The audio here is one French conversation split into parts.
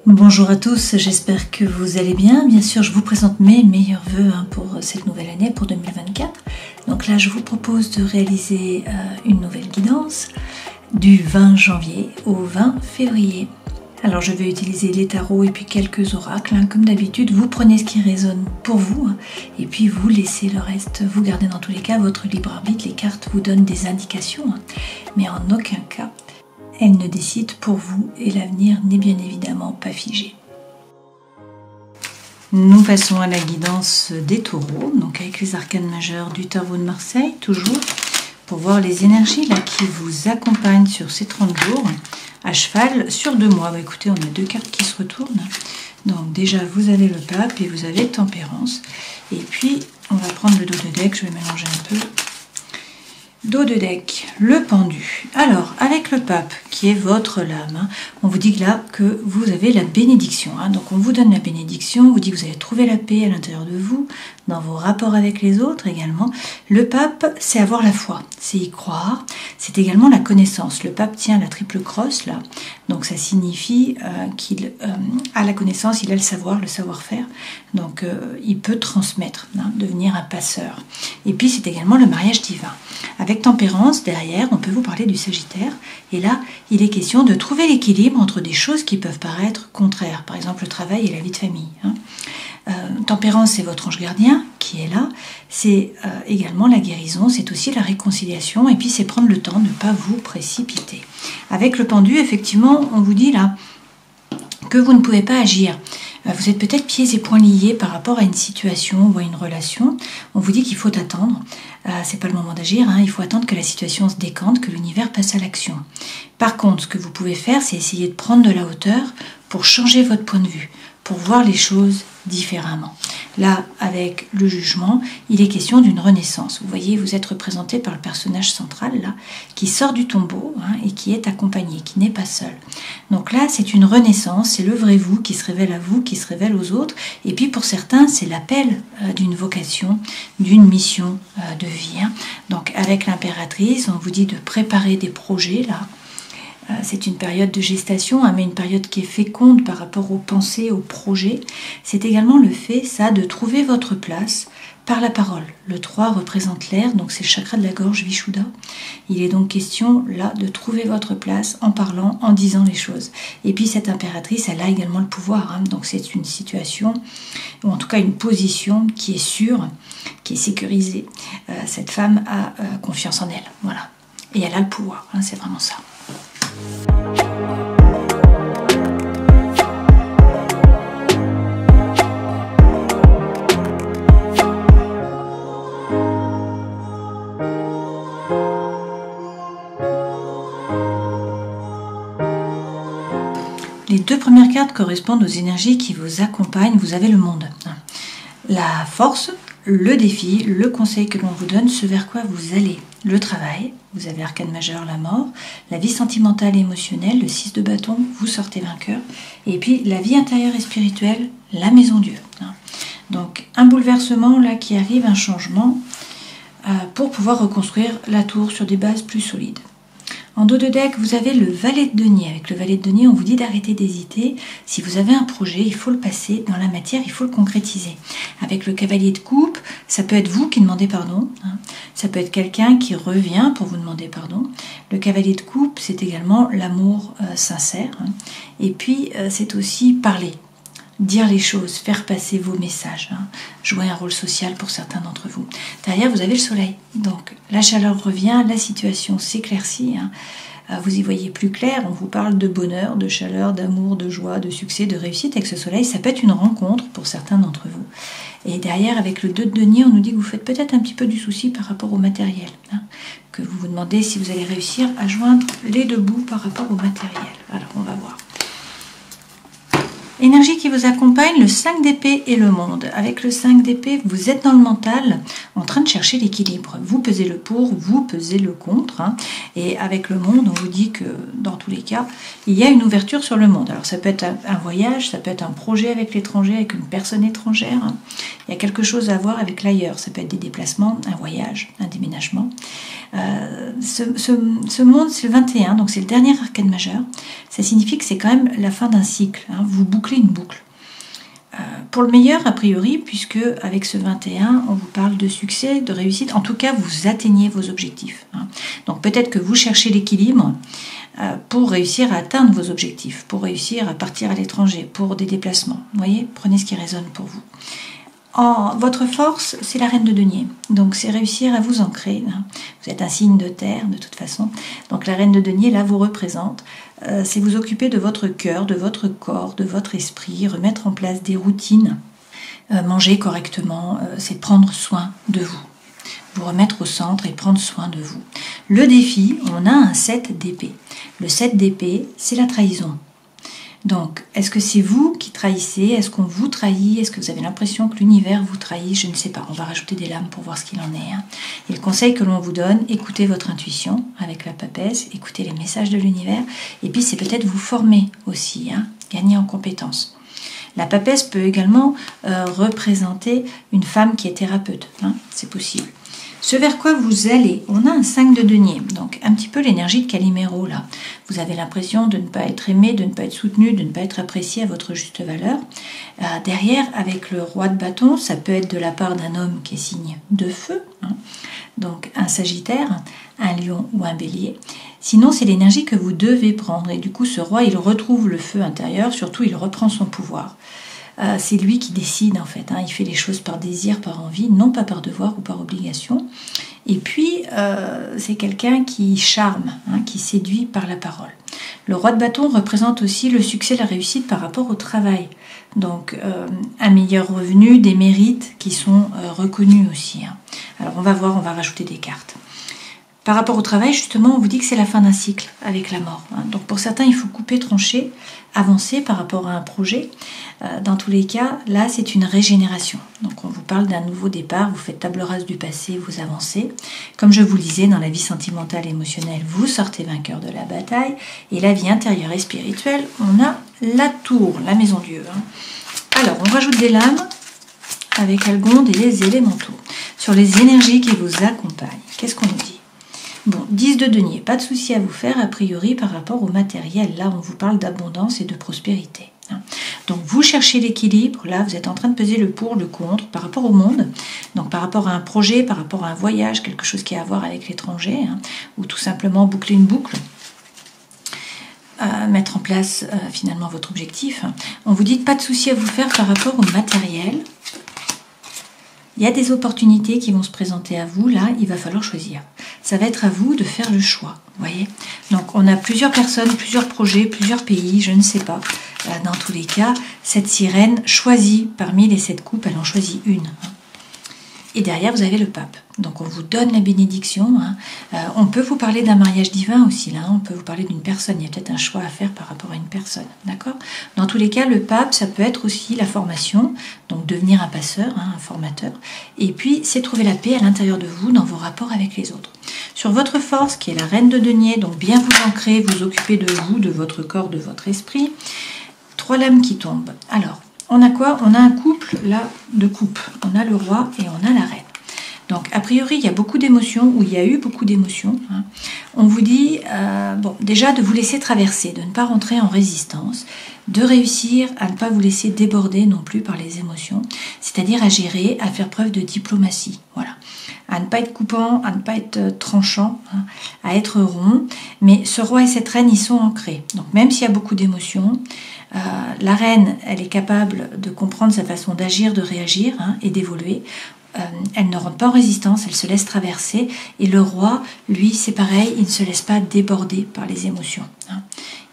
Bonjour à tous, j'espère que vous allez bien. Bien sûr, je vous présente mes meilleurs vœux pour cette nouvelle année, pour 2024. Donc là, je vous propose de réaliser une nouvelle guidance du 20 janvier au 20 février. Alors je vais utiliser les tarots et puis quelques oracles. Comme d'habitude, vous prenez ce qui résonne pour vous et puis vous laissez le reste. Vous gardez dans tous les cas votre libre arbitre. Les cartes vous donnent des indications, mais en aucun cas elles ne décident pour vous et l'avenir n'est bien évidemment pas figé. Nous passons à la guidance des taureaux, donc avec les arcanes majeurs du tarot de Marseille, toujours, pour voir les énergies là, qui vous accompagnent sur ces 30 jours, à cheval sur 2 mois. Écoutez, on a 2 cartes qui se retournent. Donc déjà, vous avez le pape et vous avez tempérance. Et puis, on va prendre le dos de deck, je vais mélanger un peu. Dos de deck, le pendu. Alors, avec le pape, qui est votre lame, on vous dit là que vous avez la bénédiction. Donc, on vous donne la bénédiction, on vous dit que vous allez trouver la paix à l'intérieur de vous, dans vos rapports avec les autres également. Le pape, c'est avoir la foi, c'est y croire. C'est également la connaissance. Le pape tient la triple crosse, là. Donc, ça signifie qu'il a la connaissance, il a le savoir, le savoir-faire. Donc, il peut transmettre, devenir un passeur. Et puis, c'est également le mariage divin. Avec tempérance, derrière, on peut vous parler du Sagittaire. Et là, il est question de trouver l'équilibre entre des choses qui peuvent paraître contraires. Par exemple, le travail et la vie de famille. Tempérance, c'est votre ange gardien qui est là. C'est également la guérison, c'est aussi la réconciliation. Et puis, c'est prendre le temps de ne pas vous précipiter. Avec le pendu, effectivement, on vous dit là que vous ne pouvez pas agir. Vous êtes peut-être pieds et poings liés par rapport à une situation ou à une relation. On vous dit qu'il faut attendre. C'est pas le moment d'agir. Il faut attendre que la situation se décante, que l'univers passe à l'action. Par contre, ce que vous pouvez faire, c'est essayer de prendre de la hauteur pour changer votre point de vue, pour voir les choses différemment. Là, avec le jugement, il est question d'une renaissance. Vous voyez, vous êtes représenté par le personnage central, là, qui sort du tombeau et qui est accompagné, qui n'est pas seul. Donc là, c'est une renaissance, c'est le vrai vous qui se révèle à vous, qui se révèle aux autres. Et puis pour certains, c'est l'appel d'une vocation, d'une mission de vie. Donc avec l'impératrice, on vous dit de préparer des projets, là. C'est une période de gestation, mais une période qui est féconde par rapport aux pensées, aux projets. C'est également le fait, ça, de trouver votre place par la parole. Le 3 représente l'air, donc c'est le chakra de la gorge, Vishuddha. Il est donc question, là, de trouver votre place en parlant, en disant les choses. Et puis cette impératrice, elle a également le pouvoir. Donc c'est une situation, ou en tout cas une position qui est sûre, qui est sécurisée. Cette femme a confiance en elle, voilà. Et elle a le pouvoir, c'est vraiment ça. Les 2 premières cartes correspondent aux énergies qui vous accompagnent. Vous avez le monde. La force, le défi, le conseil que l'on vous donne, ce vers quoi vous allez. Le travail, vous avez l'arcane majeur, la mort. La vie sentimentale et émotionnelle, le 6 de bâton, vous sortez vainqueur. Et puis la vie intérieure et spirituelle, la maison Dieu. Donc un bouleversement là qui arrive, un changement pour pouvoir reconstruire la tour sur des bases plus solides. En dos de deck, vous avez le valet de denier. Avec le valet de denier, on vous dit d'arrêter d'hésiter. Si vous avez un projet, il faut le passer dans la matière, il faut le concrétiser. Avec le cavalier de coupe, ça peut être vous qui demandez pardon. Ça peut être quelqu'un qui revient pour vous demander pardon. Le cavalier de coupe, c'est également l'amour sincère. Et puis, c'est aussi parler. Dire les choses, faire passer vos messages, jouer un rôle social pour certains d'entre vous. Derrière, vous avez le soleil. Donc, la chaleur revient, la situation s'éclaircit. Vous y voyez plus clair. On vous parle de bonheur, de chaleur, d'amour, de joie, de succès, de réussite avec ce soleil. Ça peut être une rencontre pour certains d'entre vous. Et derrière, avec le 2 de denier, on nous dit que vous faites peut-être un petit peu du souci par rapport au matériel. Que vous vous demandez si vous allez réussir à joindre les 2 bouts par rapport au matériel. Alors, on va voir. Énergie qui vous accompagne, le 5 d'épée et le monde. Avec le 5 d'épée, vous êtes dans le mental, en train de chercher l'équilibre. Vous pesez le pour, vous pesez le contre. Et avec le monde, on vous dit que dans tous les les cas, il y a une ouverture sur le monde. Alors ça peut être un voyage, ça peut être un projet avec l'étranger, avec une personne étrangère. Hein. Il y a quelque chose à voir avec l'ailleurs. Ça peut être des déplacements, un voyage, un déménagement. Ce monde, c'est le 21, donc c'est le dernier arcane majeur. Ça signifie que c'est quand même la fin d'un cycle. Hein. Vous bouclez une boucle. Pour le meilleur, a priori, puisque avec ce 21, on vous parle de succès, de réussite. En tout cas, vous atteignez vos objectifs. Hein. Donc peut-être que vous cherchez l'équilibre pour réussir à atteindre vos objectifs, pour réussir à partir à l'étranger, pour des déplacements. Vous voyez, prenez ce qui résonne pour vous. Votre force, c'est la reine de denier. Donc c'est réussir à vous ancrer. Hein. Vous êtes un signe de terre, de toute façon. Donc la reine de denier, là, vous représente. C'est vous occuper de votre cœur, de votre corps, de votre esprit, remettre en place des routines, manger correctement, c'est prendre soin de vous. Vous remettre au centre et prendre soin de vous. Le défi, on a un 7 d'épée. Le 7 d'épée, c'est la trahison. Donc, est-ce que c'est vous qui trahissez? Est-ce qu'on vous trahit? Est-ce que vous avez l'impression que l'univers vous trahit? Je ne sais pas. On va rajouter des lames pour voir ce qu'il en est. Hein. Et le conseil que l'on vous donne, écoutez votre intuition avec la papesse, écoutez les messages de l'univers. Et puis, c'est peut-être vous former aussi, hein, gagner en compétences. La papesse peut également représenter une femme qui est thérapeute. Hein, c'est possible. Ce vers quoi vous allez, on a un 5 de denier, donc un petit peu l'énergie de Calimero là. Vous avez l'impression de ne pas être aimé, de ne pas être soutenu, de ne pas être apprécié à votre juste valeur. Derrière, avec le roi de bâton, ça peut être de la part d'un homme qui est signe de feu, hein, donc un sagittaire, un lion ou un bélier. Sinon, c'est l'énergie que vous devez prendre et du coup, ce roi, il retrouve le feu intérieur, surtout il reprend son pouvoir. C'est lui qui décide en fait, hein. Il fait les choses par désir, par envie, non pas par devoir ou par obligation. Et puis c'est quelqu'un qui charme, hein, qui séduit par la parole. Le roi de bâton représente aussi le succès, la réussite par rapport au travail. Donc un meilleur revenu, des mérites qui sont reconnus aussi. Hein. Alors on va voir, on va rajouter des cartes. Par rapport au travail, justement, on vous dit que c'est la fin d'un cycle avec la mort. Hein. Donc pour certains, il faut couper, trancher, avancer par rapport à un projet. Dans tous les cas, là, c'est une régénération. Donc on vous parle d'un nouveau départ, vous faites table rase du passé, vous avancez. Comme je vous le disais, dans la vie sentimentale et émotionnelle, vous sortez vainqueur de la bataille. Et la vie intérieure et spirituelle, on a la tour, la maison Dieu. Hein. Alors, on rajoute des lames avec Algonde et les élémentaux. Sur les énergies qui vous accompagnent, qu'est-ce qu'on nous dit ? Bon, 10 de denier, pas de souci à vous faire a priori par rapport au matériel. Là, on vous parle d'abondance et de prospérité. Hein. Donc, vous cherchez l'équilibre. Là, vous êtes en train de peser le pour, le contre par rapport au monde. Donc, par rapport à un projet, par rapport à un voyage, quelque chose qui a à voir avec l'étranger, hein, ou tout simplement boucler une boucle. Mettre en place finalement votre objectif. On vous dit pas de souci à vous faire par rapport au matériel. Il y a des opportunités qui vont se présenter à vous, là, il va falloir choisir. Ça va être à vous de faire le choix, vous voyez. Donc, on a plusieurs personnes, plusieurs projets, plusieurs pays, je ne sais pas. Dans tous les cas, cette sirène choisit, parmi les 7 coupes, elle en choisit une. Et derrière, vous avez le pape. Donc, on vous donne la bénédiction. Hein. On peut vous parler d'un mariage divin aussi, là. On peut vous parler d'une personne. Il y a peut-être un choix à faire par rapport à une personne. D'accord ? Dans tous les cas, le pape, ça peut être aussi la formation. Donc, devenir un passeur, hein, un formateur. Et puis, c'est trouver la paix à l'intérieur de vous, dans vos rapports avec les autres. Sur votre force, qui est la reine de denier, donc bien vous ancrer, vous occuper de vous, de votre corps, de votre esprit. 3 lames qui tombent. Alors, on a quoi? On a un couple, là, de coupes. On a le roi et on a la reine. Donc, a priori, il y a beaucoup d'émotions, ou il y a eu beaucoup d'émotions. Hein. On vous dit, bon, déjà de vous laisser traverser, de ne pas rentrer en résistance, de réussir à ne pas vous laisser déborder non plus par les émotions, c'est-à-dire à gérer, à faire preuve de diplomatie. Voilà. À ne pas être coupant, à ne pas être tranchant, hein, à être rond. Mais ce roi et cette reine, ils sont ancrés. Donc, même s'il y a beaucoup d'émotions, la reine, elle est capable de comprendre sa façon d'agir, de réagir, hein, et d'évoluer. Elle ne rentre pas en résistance, elle se laisse traverser. Et le roi, lui, c'est pareil, il ne se laisse pas déborder par les émotions. Hein.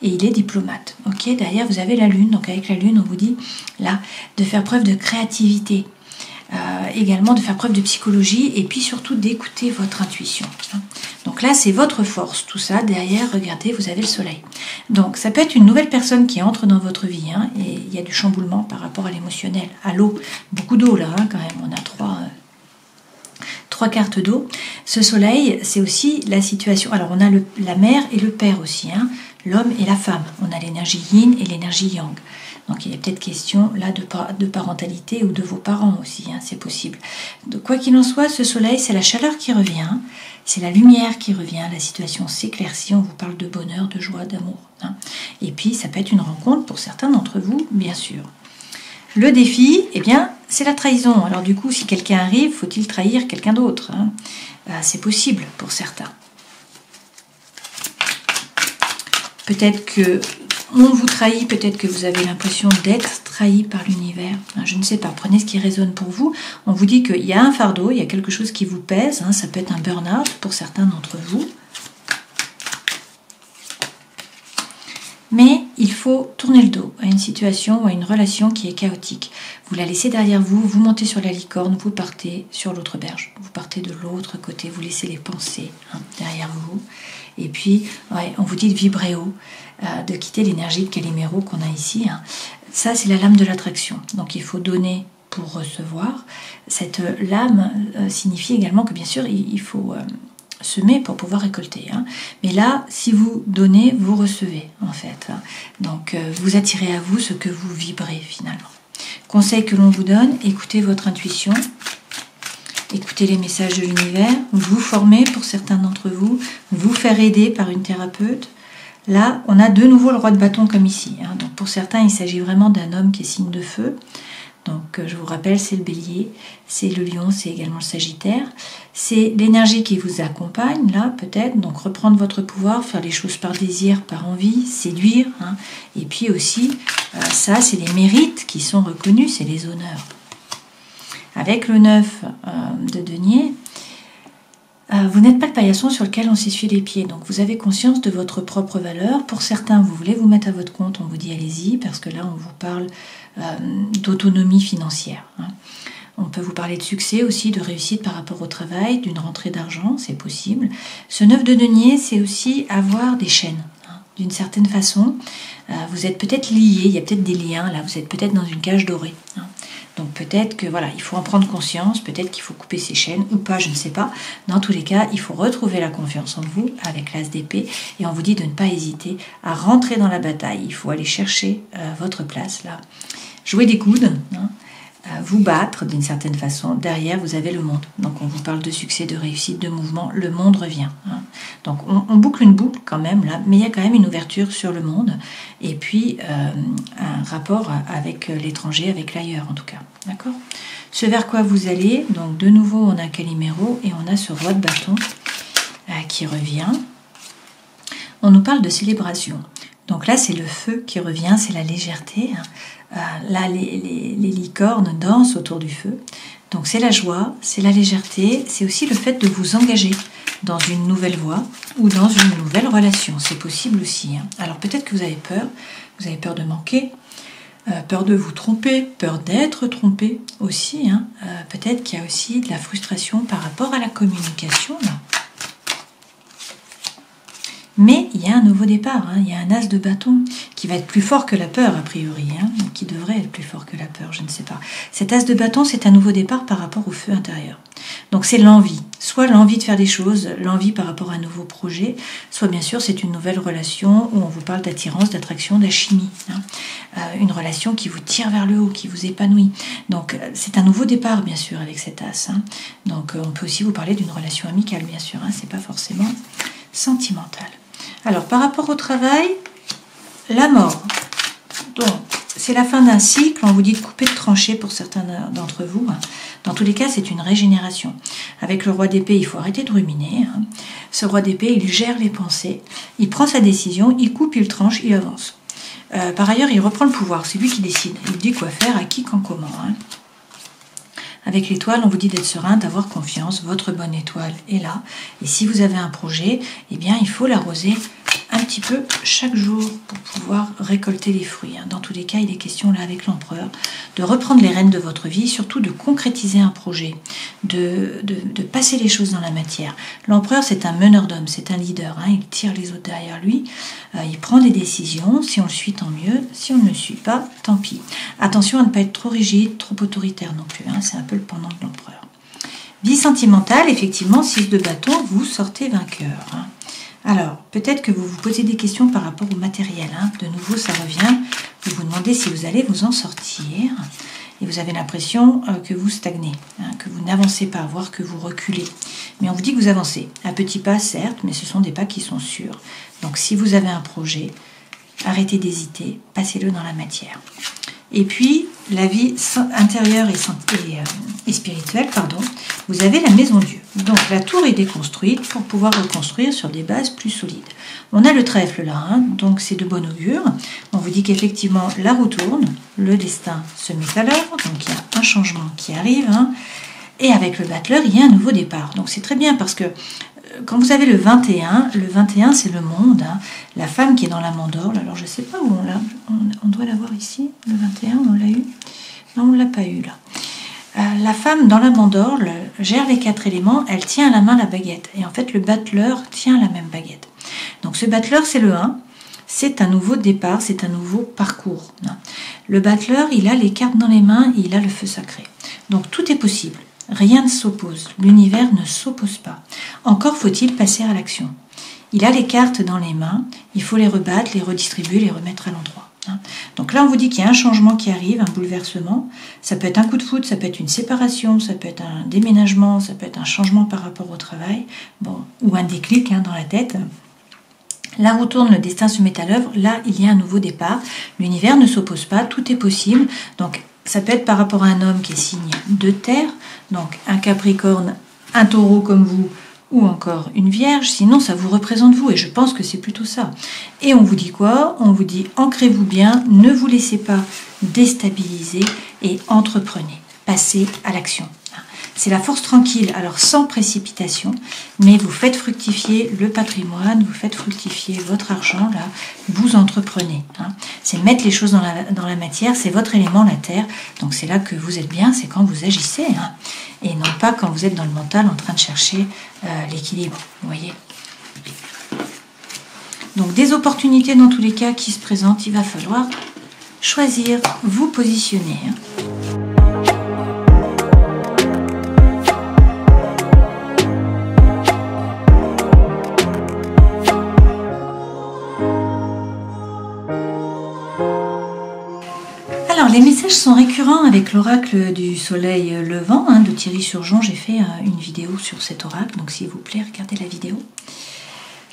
Et il est diplomate. Ok, derrière, vous avez la lune. Donc avec la lune, on vous dit, là, de faire preuve de créativité. Également de faire preuve de psychologie et puis surtout d'écouter votre intuition. Donc là, c'est votre force. Tout ça, derrière, regardez, vous avez le soleil. Donc, ça peut être une nouvelle personne qui entre dans votre vie. Hein, et il y a du chamboulement par rapport à l'émotionnel, à l'eau. Beaucoup d'eau, là, hein, quand même. On a trois cartes d'eau. Ce soleil, c'est aussi la situation. Alors, on a la mère et le père aussi. Hein. l'homme et la femme. On a l'énergie yin et l'énergie yang. Donc il y a peut-être question là de parentalité ou de vos parents aussi, hein, c'est possible. Donc, quoi qu'il en soit, ce soleil, c'est la chaleur qui revient, c'est la lumière qui revient, la situation s'éclaircit, on vous parle de bonheur, de joie, d'amour. Hein. Et puis ça peut être une rencontre pour certains d'entre vous, bien sûr. Le défi, eh bien, c'est la trahison. Alors du coup, si quelqu'un arrive, faut-il trahir quelqu'un d'autre, hein? C'est possible pour certains. Peut-être que on vous trahit, peut-être que vous avez l'impression d'être trahi par l'univers. Je ne sais pas, prenez ce qui résonne pour vous. On vous dit qu'il y a un fardeau, il y a quelque chose qui vous pèse. Hein, ça peut être un burn-out pour certains d'entre vous. Mais il faut tourner le dos à une situation ou à une relation qui est chaotique. Vous la laissez derrière vous, vous montez sur la licorne, vous partez sur l'autre berge. Vous partez de l'autre côté, vous laissez les pensées derrière vous. Et puis, ouais, on vous dit de vibrer haut, de quitter l'énergie de Calimero qu'on a ici. Hein. Ça, c'est la lame de l'attraction. Donc, il faut donner pour recevoir. Cette lame signifie également que, bien sûr, il faut semer pour pouvoir récolter. Hein. Mais là, si vous donnez, vous recevez, en fait. Hein. Donc, vous attirez à vous ce que vous vibrez, finalement. Conseil que l'on vous donne, écoutez votre intuition. Écoutez les messages de l'univers, vous formez pour certains d'entre vous, vous faire aider par une thérapeute. Là, on a de nouveau le roi de bâton comme ici. Hein. Donc pour certains, il s'agit vraiment d'un homme qui est signe de feu. Donc je vous rappelle, c'est le bélier, c'est le lion, c'est également le sagittaire. C'est l'énergie qui vous accompagne, là peut-être. Donc reprendre votre pouvoir, faire les choses par désir, par envie, séduire. Hein. Et puis aussi, ça c'est les mérites qui sont reconnus, c'est les honneurs. Avec le 9 de denier, vous n'êtes pas le paillasson sur lequel on s'essuie les pieds. Donc vous avez conscience de votre propre valeur. Pour certains, vous voulez vous mettre à votre compte, on vous dit allez-y, parce que là on vous parle d'autonomie financière. Hein. On peut vous parler de succès aussi, de réussite par rapport au travail, d'une rentrée d'argent, c'est possible. Ce 9 de denier, c'est aussi avoir des chaînes. Hein. D'une certaine façon, vous êtes peut-être liés, il y a peut-être des liens, là vous êtes peut-être dans une cage dorée. Hein. Donc peut-être que voilà, il faut en prendre conscience, peut-être qu'il faut couper ses chaînes ou pas, je ne sais pas. Dans tous les cas, il faut retrouver la confiance en vous avec l'as d'épée et on vous dit de ne pas hésiter à rentrer dans la bataille. Il faut aller chercher votre place là, jouer des coudes, hein, vous battre d'une certaine façon. Derrière, vous avez le monde. Donc on vous parle de succès, de réussite, de mouvement. Le monde revient. Hein. Donc on boucle une boucle quand même là, mais il y a quand même une ouverture sur le monde et puis un rapport avec l'étranger, avec l'ailleurs en tout cas. D'accord ? Ce vers quoi vous allez, donc de nouveau on a Calimero et on a ce roi de bâton qui revient. On nous parle de célébration. Donc là c'est le feu qui revient, c'est la légèreté. Hein. Là les licornes dansent autour du feu. Donc c'est la joie, c'est la légèreté, c'est aussi le fait de vous engager dans une nouvelle voie ou dans une nouvelle relation. C'est possible aussi. Hein. Alors peut-être que vous avez peur de manquer, peur de vous tromper, peur d'être trompé aussi. Hein. Peut-être qu'il y a aussi de la frustration par rapport à la communication. Là. Mais il y a un nouveau départ, hein. Il y a un as de bâton qui va être plus fort que la peur a priori, hein. Qui devrait être plus fort que la peur, je ne sais pas. Cet as de bâton, c'est un nouveau départ par rapport au feu intérieur. Donc c'est l'envie, soit l'envie de faire des choses, l'envie par rapport à un nouveau projet, soit bien sûr c'est une nouvelle relation où on vous parle d'attirance, d'attraction, d'alchimie. Hein. Une relation qui vous tire vers le haut, qui vous épanouit. Donc c'est un nouveau départ bien sûr avec cet as. Hein. Donc on peut aussi vous parler d'une relation amicale bien sûr, hein. C'est pas forcément sentimental. Alors, par rapport au travail, la mort. Donc, c'est la fin d'un cycle. On vous dit de couper, de trancher pour certains d'entre vous. Dans tous les cas, c'est une régénération. Avec le roi d'épée, il faut arrêter de ruminer. Hein. Ce roi d'épée, il gère les pensées. Il prend sa décision, il coupe, il tranche, il avance. Par ailleurs, il reprend le pouvoir. C'est lui qui décide. Il dit quoi faire, à qui, quand, comment. Hein. Avec l'étoile, on vous dit d'être serein, d'avoir confiance. Votre bonne étoile est là. Et si vous avez un projet, eh bien, il faut l'arroser un petit peu chaque jour pour pouvoir récolter les fruits. Dans tous les cas, il est question là avec l'empereur de reprendre les rênes de votre vie, surtout de concrétiser un projet, de passer les choses dans la matière. L'empereur, c'est un meneur d'hommes, c'est un leader. Hein, il tire les autres derrière lui. Il prend des décisions. Si on le suit, tant mieux. Si on ne le suit pas, tant pis. Attention à ne pas être trop rigide, trop autoritaire non plus. Hein, c'est un peu le pendant de l'empereur. Vie sentimentale, effectivement, 6 de bâton, vous sortez vainqueur. Hein. Alors, peut-être que vous vous posez des questions par rapport au matériel. Hein. De nouveau, ça revient. Vous vous demandez si vous allez vous en sortir. Et vous avez l'impression que vous stagnez, hein, que vous n'avancez pas, voire que vous reculez. Mais on vous dit que vous avancez. À petits pas, certes, mais ce sont des pas qui sont sûrs. Donc, si vous avez un projet, arrêtez d'hésiter, passez-le dans la matière. Et puis, la vie intérieure et spirituelle, vous avez la maison Dieu. Donc, la tour est déconstruite pour pouvoir reconstruire sur des bases plus solides. On a le trèfle là, hein, donc c'est de bon augure. On vous dit qu'effectivement, la roue tourne, le destin se met à l'œuvre, donc il y a un changement qui arrive. Hein, et avec le battleur, il y a un nouveau départ. Donc, c'est très bien parce que quand vous avez le 21 c'est le monde, hein, la femme qui est dans la mandorle. Alors je ne sais pas où on l'a, on doit l'avoir ici, le 21, on l'a eu. Non, on ne l'a pas eu là. La femme dans la mandorle gère les 4 éléments, elle tient à la main la baguette. Et en fait, le battleur tient la même baguette. Donc ce battleur, c'est le 1, c'est un nouveau départ, c'est un nouveau parcours. Le battleur, il a les cartes dans les mains, il a le feu sacré. Donc tout est possible. Rien ne s'oppose, l'univers ne s'oppose pas. Encore faut-il passer à l'action. Il a les cartes dans les mains, il faut les rebattre, les redistribuer, les remettre à l'endroit. Donc là, on vous dit qu'il y a un changement qui arrive, un bouleversement. Ça peut être un coup de foudre, ça peut être une séparation, ça peut être un déménagement, ça peut être un changement par rapport au travail, bon, ou un déclic dans la tête. La roue tourne, le destin se met à l'œuvre. Là, il y a un nouveau départ. L'univers ne s'oppose pas, tout est possible. Donc, ça peut être par rapport à un homme qui est signe de terre, donc un Capricorne, un Taureau comme vous, ou encore une Vierge, sinon ça vous représente vous, et je pense que c'est plutôt ça. Et on vous dit quoi? On vous dit ancrez-vous bien, ne vous laissez pas déstabiliser et entreprenez, passez à l'action. C'est la force tranquille, alors sans précipitation, mais vous faites fructifier le patrimoine, vous faites fructifier votre argent, là, vous entreprenez. C'est mettre les choses dans la matière, c'est votre élément, la terre, donc c'est là que vous êtes bien, c'est quand vous agissez, et non pas quand vous êtes dans le mental en train de chercher l'équilibre, vous voyez. Donc des opportunités dans tous les cas qui se présentent, il va falloir choisir, vous positionner. Alors, les messages sont récurrents avec l'oracle du soleil levant de Thierry Surgeon. J'ai fait une vidéo sur cet oracle, donc s'il vous plaît, regardez la vidéo.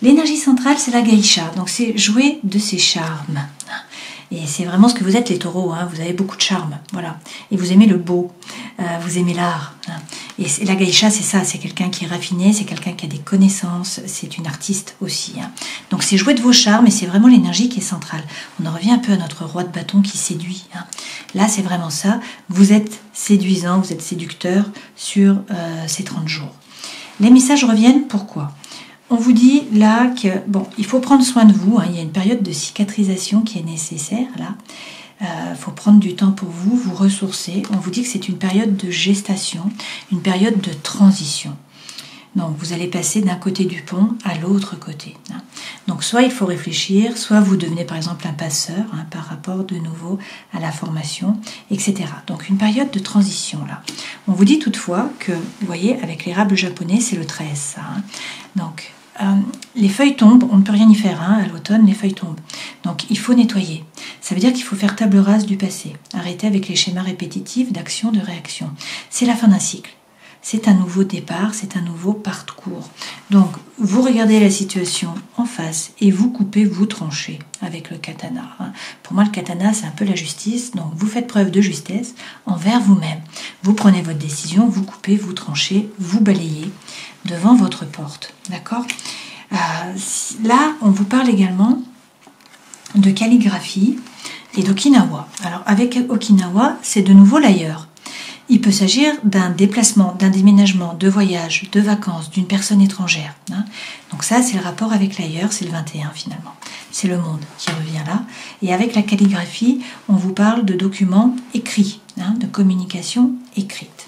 L'énergie centrale, c'est la geisha, donc c'est jouer de ses charmes. Et c'est vraiment ce que vous êtes les taureaux, vous avez beaucoup de charme, voilà. Et vous aimez le beau, vous aimez l'art. Et la geisha, c'est ça, c'est quelqu'un qui est raffiné, c'est quelqu'un qui a des connaissances, c'est une artiste aussi. Donc c'est jouer de vos charmes et c'est vraiment l'énergie qui est centrale. On en revient un peu à notre roi de bâton qui séduit. Là, c'est vraiment ça, vous êtes séduisant, vous êtes séducteur sur ces 30 jours. Les messages reviennent, pourquoi ? On vous dit là que il faut prendre soin de vous. Il y a une période de cicatrisation qui est nécessaire là. Faut prendre du temps pour vous, vous ressourcer. On vous dit que c'est une période de gestation, une période de transition. Donc vous allez passer d'un côté du pont à l'autre côté. Donc soit il faut réfléchir, soit vous devenez par exemple un passeur par rapport de nouveau à la formation, etc. Donc une période de transition là. On vous dit toutefois que, vous voyez, avec l'érable japonais, c'est le 13 ça. Donc les feuilles tombent, on ne peut rien y faire, à l'automne les feuilles tombent. Donc il faut nettoyer. Ça veut dire qu'il faut faire table rase du passé. Arrêter avec les schémas répétitifs d'action, de réaction. C'est la fin d'un cycle. C'est un nouveau départ, c'est un nouveau parcours. Donc, vous regardez la situation en face et vous coupez, vous tranchez avec le katana. Pour moi, le katana, c'est un peu la justice. Donc, vous faites preuve de justesse envers vous-même. Vous prenez votre décision, vous coupez, vous tranchez, vous balayez devant votre porte. D'accord ? Là, on vous parle également de calligraphie et d'Okinawa. Alors, avec Okinawa, c'est de nouveau l'ailleurs. Il peut s'agir d'un déplacement, d'un déménagement, de voyage, de vacances, d'une personne étrangère. Donc ça, c'est le rapport avec l'ailleurs, c'est le 21 finalement. C'est le monde qui revient là. Et avec la calligraphie, on vous parle de documents écrits, de communication écrite.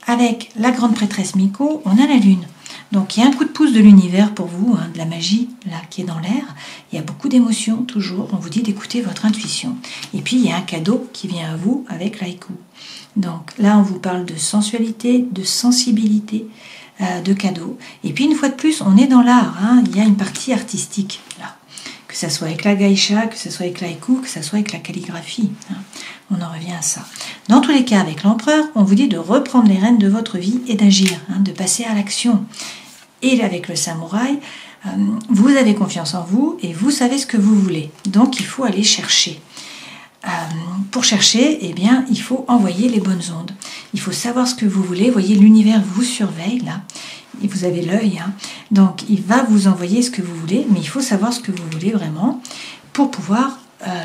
Avec la grande prêtresse Miko, on a la lune. Donc il y a un coup de pouce de l'univers pour vous, de la magie là qui est dans l'air. Il y a beaucoup d'émotions toujours. On vous dit d'écouter votre intuition. Et puis il y a un cadeau qui vient à vous avec l'haïku. Donc là on vous parle de sensualité, de sensibilité, de cadeaux. Et puis une fois de plus, on est dans l'art, hein. Il y a une partie artistique là. Que ce soit avec la geisha, que ce soit avec l'haïku, que ce soit avec la calligraphie. Hein. On en revient à ça. Dans tous les cas, avec l'empereur, on vous dit de reprendre les rênes de votre vie et d'agir, hein, de passer à l'action. Et avec le samouraï, vous avez confiance en vous et vous savez ce que vous voulez. Donc il faut aller chercher. Pour chercher, eh bien, il faut envoyer les bonnes ondes. Il faut savoir ce que vous voulez. Vous voyez, l'univers vous surveille là. Et vous avez l'œil, hein. Donc il va vous envoyer ce que vous voulez, mais il faut savoir ce que vous voulez vraiment pour pouvoir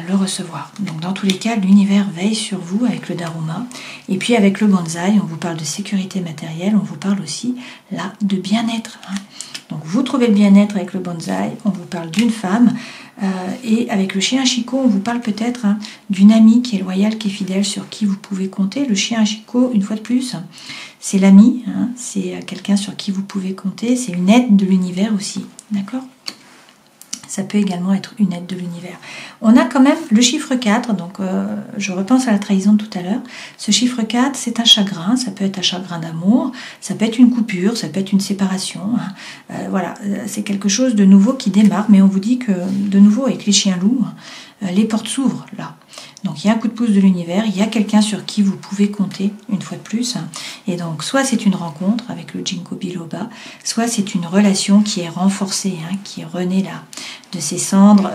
le recevoir. Donc dans tous les cas, l'univers veille sur vous avec le Daruma. Et puis avec le bonsaï, on vous parle de sécurité matérielle, on vous parle aussi là de bien-être, hein. Donc vous trouvez le bien-être avec le bonsaï, on vous parle d'une femme, et avec le chien Ashiko, on vous parle peut-être, hein, d'une amie qui est loyale, qui est fidèle, sur qui vous pouvez compter. Le chien Ashiko, une fois de plus, c'est l'ami, hein, c'est quelqu'un sur qui vous pouvez compter, c'est une aide de l'univers aussi, d'accord ? Ça peut également être une aide de l'univers. On a quand même le chiffre 4, donc je repense à la trahison de tout à l'heure. Ce chiffre 4, c'est un chagrin, ça peut être un chagrin d'amour, ça peut être une coupure, ça peut être une séparation. Hein. Voilà, c'est quelque chose de nouveau qui démarre, mais on vous dit que, de nouveau, avec les chiens loups, les portes s'ouvrent là. Donc il y a un coup de pouce de l'univers, il y a quelqu'un sur qui vous pouvez compter, une fois de plus. Et donc soit c'est une rencontre avec le Ginkgo biloba, soit c'est une relation qui est renforcée, hein, qui est renée là de ses cendres.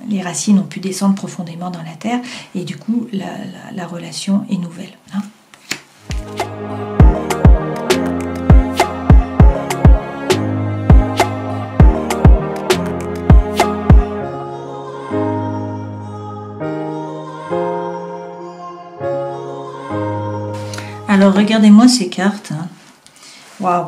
Les racines ont pu descendre profondément dans la terre et du coup la relation est nouvelle. Hein. Alors regardez-moi ces cartes. Waouh.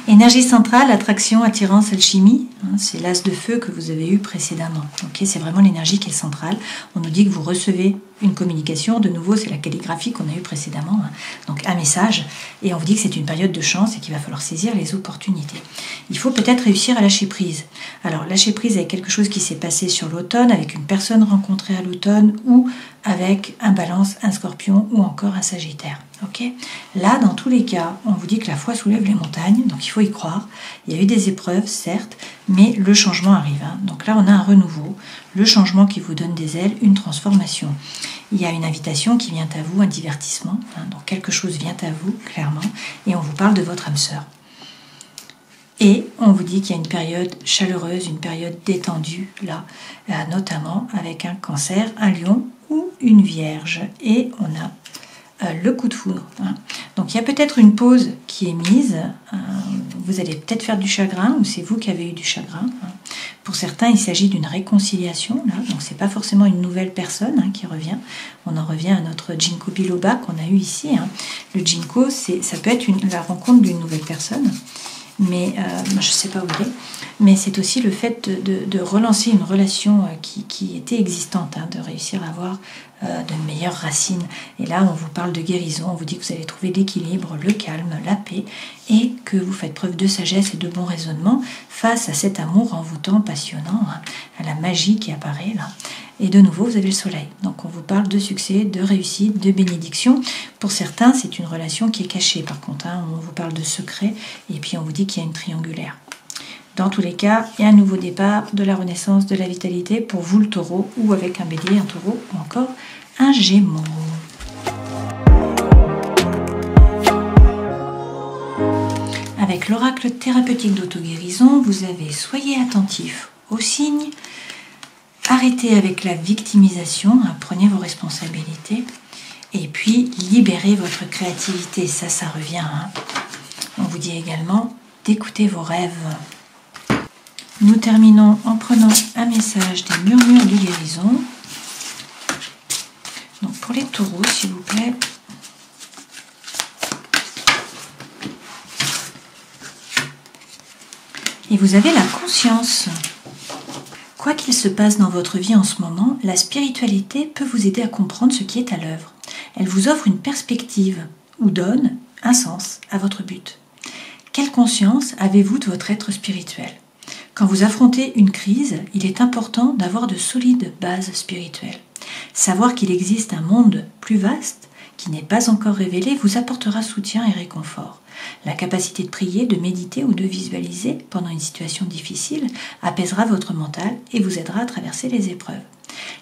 Énergie centrale, attraction, attirance, alchimie. C'est l'as de feu que vous avez eu précédemment. Okay, c'est vraiment l'énergie qui est centrale. On nous dit que vous recevez une communication. De nouveau, c'est la calligraphie qu'on a eue précédemment. Donc un message. Et on vous dit que c'est une période de chance et qu'il va falloir saisir les opportunités. Il faut peut-être réussir à lâcher prise. Alors lâcher prise avec quelque chose qui s'est passé sur l'automne, avec une personne rencontrée à l'automne ou avec un Balance, un Scorpion ou encore un Sagittaire. Okay, là, dans tous les cas, on vous dit que la foi soulève les montagnes, donc il faut y croire. Il y a eu des épreuves, certes, mais le changement arrive. Hein. Donc là, on a un renouveau, le changement qui vous donne des ailes, une transformation. Il y a une invitation qui vient à vous, un divertissement. Hein. Donc quelque chose vient à vous, clairement, et on vous parle de votre âme sœur. Et on vous dit qu'il y a une période chaleureuse, une période détendue, là, notamment avec un Cancer, un Lion ou une Vierge. Et on a le coup de foudre. Hein. Donc il y a peut-être une pause qui est mise. Vous allez peut-être faire du chagrin ou c'est vous qui avez eu du chagrin. Hein. Pour certains, il s'agit d'une réconciliation. Là. Donc c'est pas forcément une nouvelle personne, hein, qui revient. On en revient à notre Ginkgo biloba qu'on a eu ici. Hein. Le Ginkgo, ça peut être la rencontre d'une nouvelle personne. Mais je ne sais pas où il est, mais c'est aussi le fait de relancer une relation qui était existante, hein, de réussir à avoir de meilleures racines. Et là, on vous parle de guérison, on vous dit que vous allez trouver l'équilibre, le calme, la paix, et que vous faites preuve de sagesse et de bon raisonnement face à cet amour envoûtant, passionnant, hein, à la magie qui apparaît là. Et de nouveau, vous avez le soleil. Donc on vous parle de succès, de réussite, de bénédiction. Pour certains, c'est une relation qui est cachée par contre. Hein. On vous parle de secret et puis on vous dit qu'il y a une triangulaire. Dans tous les cas, il y a un nouveau départ, de la renaissance, de la vitalité pour vous le taureau ou avec un bélier, un taureau ou encore un gémeau. Avec l'oracle thérapeutique d'auto-guérison, vous avez soyez attentif aux signes. Arrêtez avec la victimisation, hein, prenez vos responsabilités et puis libérez votre créativité, ça revient. Hein. On vous dit également d'écouter vos rêves. Nous terminons en prenant un message des murmures de guérison. Donc pour les taureaux, s'il vous plaît. Et vous avez la conscience. Quoi qu'il se passe dans votre vie en ce moment, la spiritualité peut vous aider à comprendre ce qui est à l'œuvre. Elle vous offre une perspective ou donne un sens à votre but. Quelle conscience avez-vous de votre être spirituel ? Quand vous affrontez une crise, il est important d'avoir de solides bases spirituelles. Savoir qu'il existe un monde plus vaste, qui n'est pas encore révélé, vous apportera soutien et réconfort. La capacité de prier, de méditer ou de visualiser pendant une situation difficile apaisera votre mental et vous aidera à traverser les épreuves.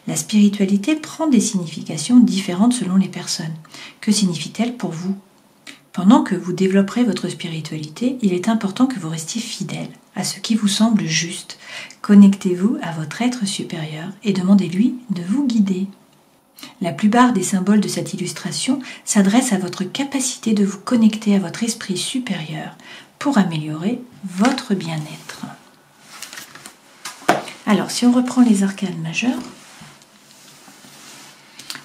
La spiritualité prend des significations différentes selon les personnes. Que signifie-t-elle pour vous ? Pendant que vous développerez votre spiritualité, il est important que vous restiez fidèle à ce qui vous semble juste. Connectez-vous à votre être supérieur et demandez-lui de vous guider. La plupart des symboles de cette illustration s'adressent à votre capacité de vous connecter à votre esprit supérieur pour améliorer votre bien-être. Alors, si on reprend les arcanes majeures,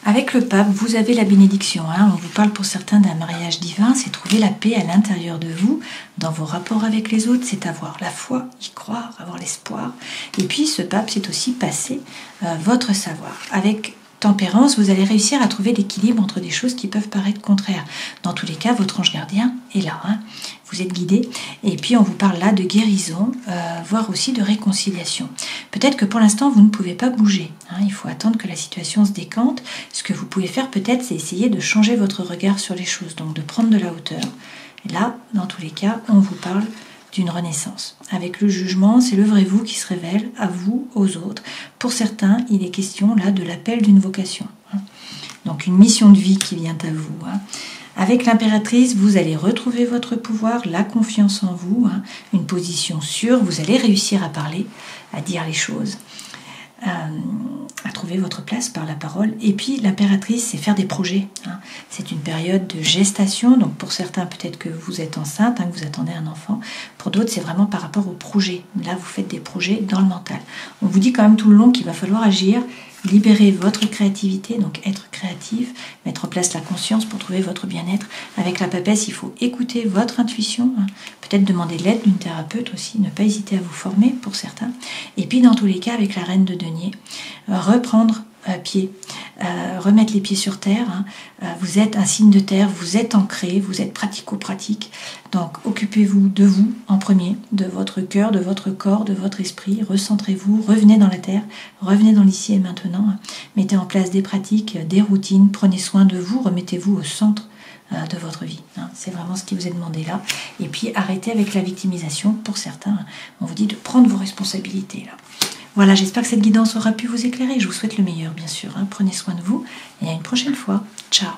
avec le pape, vous avez la bénédiction. On vous parle pour certains d'un mariage divin, c'est trouver la paix à l'intérieur de vous, dans vos rapports avec les autres, c'est avoir la foi, y croire, avoir l'espoir. Et puis ce pape, c'est aussi passer votre savoir. Avec tempérance, vous allez réussir à trouver l'équilibre entre des choses qui peuvent paraître contraires. Dans tous les cas, votre ange gardien est là. Vous êtes guidé. Et puis, on vous parle là de guérison, voire aussi de réconciliation. Peut-être que pour l'instant, vous ne pouvez pas bouger. Il faut attendre que la situation se décante. Ce que vous pouvez faire peut-être, c'est essayer de changer votre regard sur les choses, donc de prendre de la hauteur. Et là, dans tous les cas, on vous parle d'une renaissance. Avec le jugement, c'est le vrai vous qui se révèle à vous, aux autres. Pour certains, il est question là de l'appel d'une vocation. Donc une mission de vie qui vient à vous. Avec l'impératrice, vous allez retrouver votre pouvoir, la confiance en vous, une position sûre, vous allez réussir à parler, à dire les choses, à trouver votre place par la parole. Et puis l'impératrice, c'est faire des projets. C'est une période de gestation, donc pour certains peut-être que vous êtes enceinte, que vous attendez un enfant. Pour d'autres, c'est vraiment par rapport aux projets. Là, vous faites des projets dans le mental. On vous dit quand même tout le long qu'il va falloir agir, libérer votre créativité, donc être créatif, mettre en place la conscience pour trouver votre bien-être. Avec la papesse, il faut écouter votre intuition, peut-être demander l'aide d'une thérapeute aussi, ne pas hésiter à vous former pour certains. Et puis dans tous les cas, avec la reine de denier, reprendre pied, remettre les pieds sur terre. Vous êtes un signe de terre, vous êtes ancré, vous êtes pratico-pratique. Donc occupez-vous de vous en premier, de votre cœur, de votre corps, de votre esprit. Recentrez-vous, revenez dans la terre, revenez dans l'ici et maintenant. Mettez en place des pratiques, des routines, prenez soin de vous, remettez-vous au centre de votre vie. C'est vraiment ce qui vous est demandé là. Et puis arrêtez avec la victimisation. Pour certains, on vous dit de prendre vos responsabilités là. Voilà, j'espère que cette guidance aura pu vous éclairer. Je vous souhaite le meilleur, bien sûr. Prenez soin de vous et à une prochaine fois. Ciao.